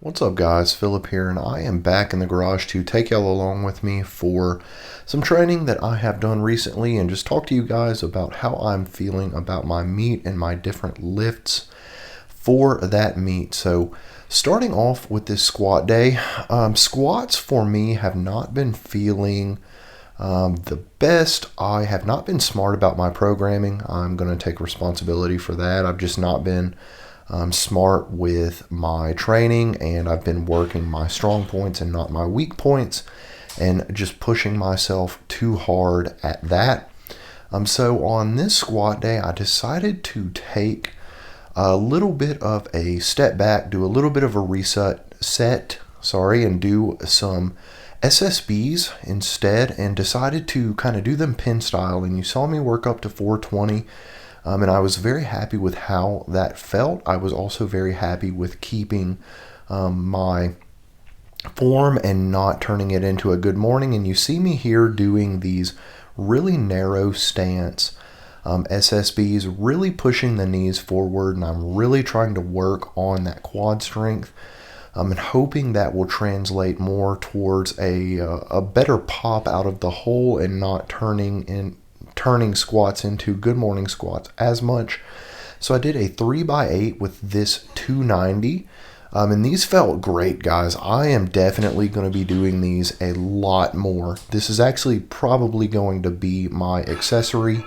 What's up guys, Philip here, and I am back in the garage to take y'all along with me for some training that I have done recently and just talk to you guys about how I'm feeling about my meet and my different lifts for that meet. So starting off with this squat day, squats for me have not been feeling the best. I have not been smart about my programming. I'm going to take responsibility for that. I've just not been smart with my training, and I've been working my strong points and not my weak points and just pushing myself too hard at that. So on this squat day, I decided to take a little bit of a step back, do a little bit of a and do some SSBs instead, and decided to kind of do them pin style. And you saw me work up to 420. And I was very happy with how that felt. I was also very happy with keeping my form and not turning it into a good morning. And you see me here doing these really narrow stance SSBs, really pushing the knees forward, and I'm really trying to work on that quad strength. And hoping that will translate more towards a better pop out of the hole and not turning squats into good morning squats as much. So I did a 3x8 with this 290, and these felt great, guys. I am definitely going to be doing these a lot more. This is actually probably going to be my accessory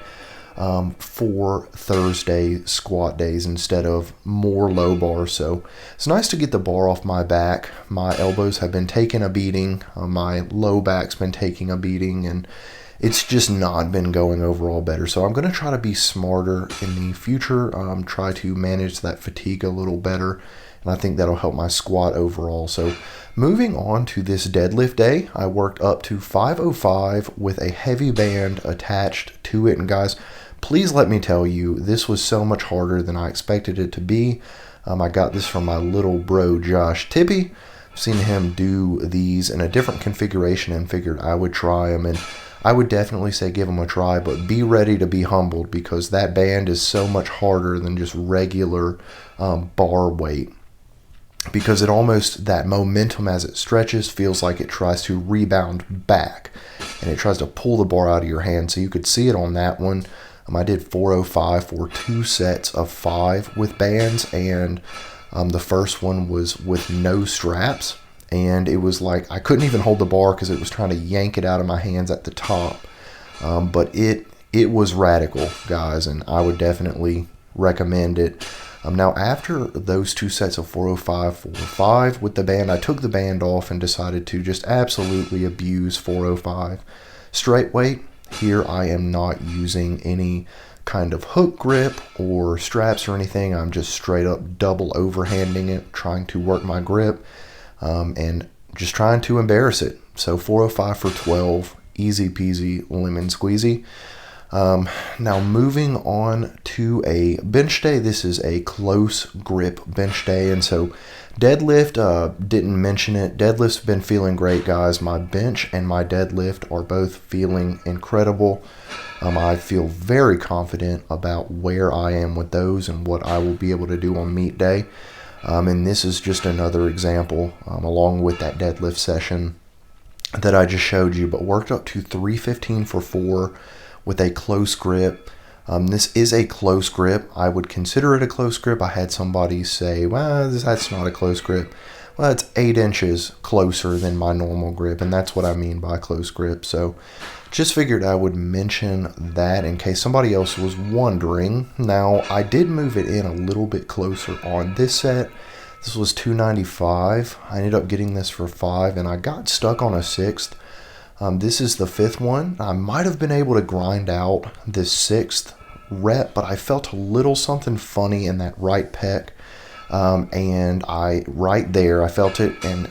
for Thursday squat days instead of more low bar. So it's nice to get the bar off my back. My elbows have been taking a beating, my low back's been taking a beating, and it's just not been going overall better. So I'm going to try to be smarter in the future, try to manage that fatigue a little better, and I think that'll help my squat overall. So moving on to this deadlift day, I worked up to 505 with a heavy band attached to it. And guys, please let me tell you, this was so much harder than I expected it to be. I got this from my little bro, Josh Tippy. I've seen him do these in a different configuration and figured I would try them. And I would definitely say give them a try, but be ready to be humbled because that band is so much harder than just regular bar weight. Because it almost, that momentum as it stretches feels like it tries to rebound back and it tries to pull the bar out of your hand. So you could see it on that one. I did 405 for 2 sets of 5 with bands, and the first one was with no straps. And it was like I couldn't even hold the bar because it was trying to yank it out of my hands at the top. But it was radical, guys, and I would definitely recommend it. Now, after those 2 sets of 405 for 5 with the band, I took the band off and decided to just absolutely abuse 405. Straight weight, here I am not using any kind of hook grip or straps or anything. I'm just straight up double overhanding it, trying to work my grip. And just trying to embarrass it. So 405 for 12, easy peasy, lemon squeezy. Now moving on to a bench day. This is a close grip bench day. And so deadlift, didn't mention it. Deadlift's been feeling great, guys. My bench and my deadlift are both feeling incredible. I feel very confident about where I am with those and what I will be able to do on meet day. And this is just another example, along with that deadlift session that I just showed you, but worked up to 315 for 4 with a close grip. This is a close grip. I would consider it a close grip. I had somebody say, well, that's not a close grip. Well, it's 8 inches closer than my normal grip, and that's what I mean by close grip. So just figured I would mention that in case somebody else was wondering. Now, I did move it in a little bit closer on this set. This was 295. I ended up getting this for 5, and I got stuck on a 6th. This is the 5th one. I might have been able to grind out this 6th rep, but I felt a little something funny in that right pec. And right there, I felt it, and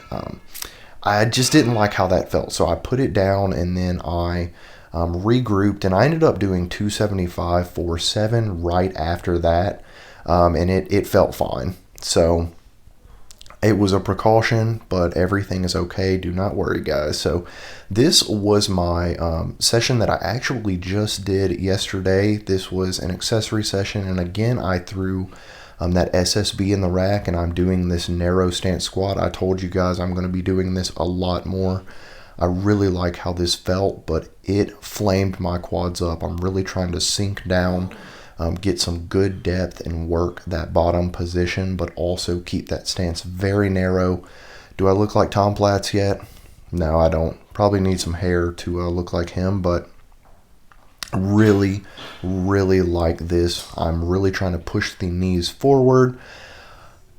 I just didn't like how that felt. So I put it down, and then I regrouped, and I ended up doing 275 for 7 right after that, and it felt fine. So it was a precaution, but everything is okay. Do not worry, guys. So this was my session that I actually just did yesterday. This was an accessory session, and again, I threw that SSB in the rack, and I'm doing this narrow stance squat. I told you guys I'm going to be doing this a lot more. I really like how this felt, but it flamed my quads up. I'm really trying to sink down, get some good depth and work that bottom position, but also keep that stance very narrow. Do I look like Tom Platz yet? No, I don't. Probably need some hair to look like him, but really, really like this. I'm really trying to push the knees forward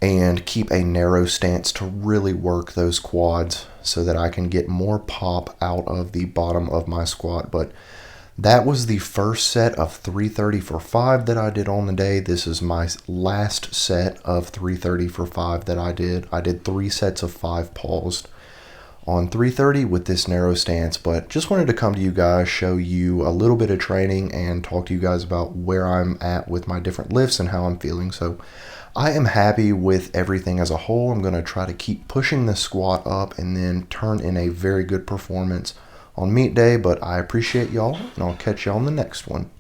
and keep a narrow stance to really work those quads so that I can get more pop out of the bottom of my squat. But that was the first set of 330 for 5 that I did on the day. This is my last set of 330 for 5 that I did. I did 3 sets of 5 paused on 330 with this narrow stance, but just wanted to come to you guys, show you a little bit of training and talk to you guys about where I'm at with my different lifts and how I'm feeling. So I am happy with everything as a whole. I'm going to try to keep pushing the squat up and then turn in a very good performance on meet day, but I appreciate y'all, and I'll catch you on the next one.